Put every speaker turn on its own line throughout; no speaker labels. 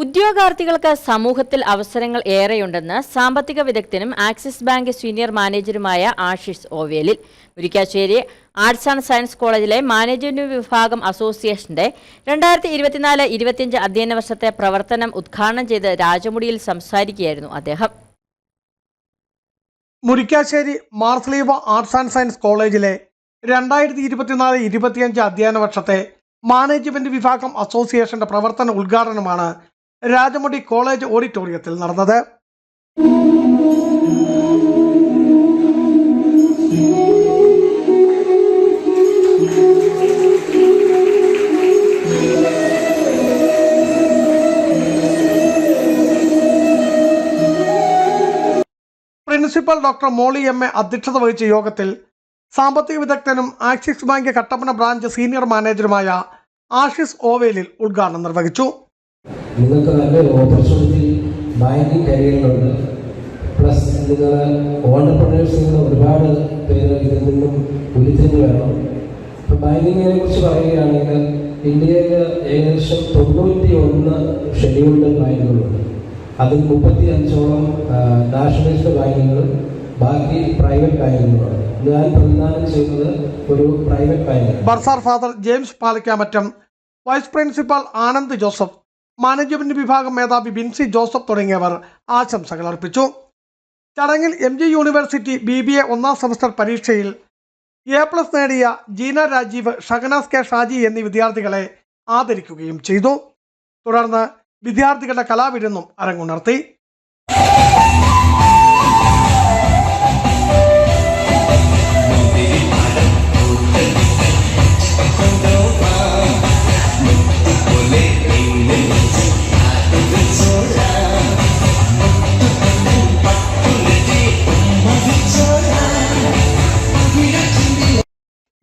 ഉദ്യോഗാർത്ഥികൾക്ക് സമൂഹത്തിൽ അവസരങ്ങൾ ഏറെയുണ്ടെന്ന് സാമ്പത്തിക വിദഗ്ധനും ആക്സിസ് ബാങ്ക് സീനിയർ മാനേജറുമായ Ashish Ovelil. Murickassery arts and science കോളേജിലെ മാനേജ്മെന്റ് വിഭാഗം അസോസിയേഷന്റെ 2024-25 അധ്യയന വർഷത്തെ പ്രവർത്തനം ഉദ്ഘാടനം ചെയ്ത് രാജമുടിയിൽ സംസാരിക്കുകയായിരുന്നു അദ്ദേഹം.
Murickassery Marsleeva arts and science കോളേജിലെ 2024-25 അധ്യയന വർഷത്തെ മാനേജ്മെന്റ് വിഭാഗം അസോസിയേഷന്റെ പ്രവർത്തന ഉദ്ഘാടനമാണ് രാജമുടി കോളേജ് ഓഡിറ്റോറിയത്തിൽ നടന്നത്. Principal doctor Molly M A. അധ്യക്ഷത വഹിച്ച യോഗത്തിൽ സാമ്പത്തിക വിദഗ്ധനും Axis bank Kattappana branch senior മാനേജറുമായ ആശിഷ് ഓവേലിൽ ഉദ്ഘാടനം നിർവഹിച്ചു.
നിങ്ങൾക്ക് നല്ലൊരു ഓപ്പർച്യൂണിറ്റി ബാങ്കിങ് കരിയറിലുണ്ട്. പ്ലസ് നിങ്ങൾ ഓണ്ടർപ്രണേഴ്സ് ഒരുപാട് പേര് ഇതിൽ നിന്നും ഉരുത്തിരിഞ്ഞ് വേണം. ഇപ്പം ബാങ്കിങ്ങിനെ കുറിച്ച് പറയുകയാണെങ്കിൽ ഇന്ത്യയിൽ ഏകദേശം 91 ഷെഡ്യൂൾഡ് ബാങ്കുകളുണ്ട്. അതിൽ 35ഓളം നാഷണലൈസ്ഡ് ബാങ്കുകളും ബാക്കി പ്രൈവറ്റ് ബാങ്കുകളുമാണ്. ഞാൻ പ്രതിദാനം ചെയ്യുന്നത് ഒരു private bank.
Bursar father James Palakkamattam, vice principal Anand Joseph, management വിഭാഗം മേധാവി ബിൻസി ജോസഫ് തുടങ്ങിയവർ ആശംസകൾ അർപ്പിച്ചു. ചടങ്ങിൽ MG യൂണിവേഴ്സിറ്റി BBA 1ാം സെമസ്റ്റർ പരീക്ഷയിൽ A+ നേടിയ ജീന രാജീവ്, ഷഹനാസ് കെ ഷാജി എന്നീ വിദ്യാർത്ഥികളെ ആദരിക്കുകയും ചെയ്തു. തുടർന്ന് വിദ്യാർത്ഥികളുടെ കലാവിരുന്നും അരങ്ങുണർത്തി.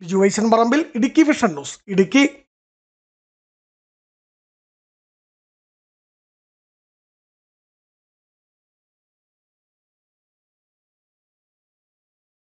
Biju Vaishan Parambil, Idukki vision news, Idukki.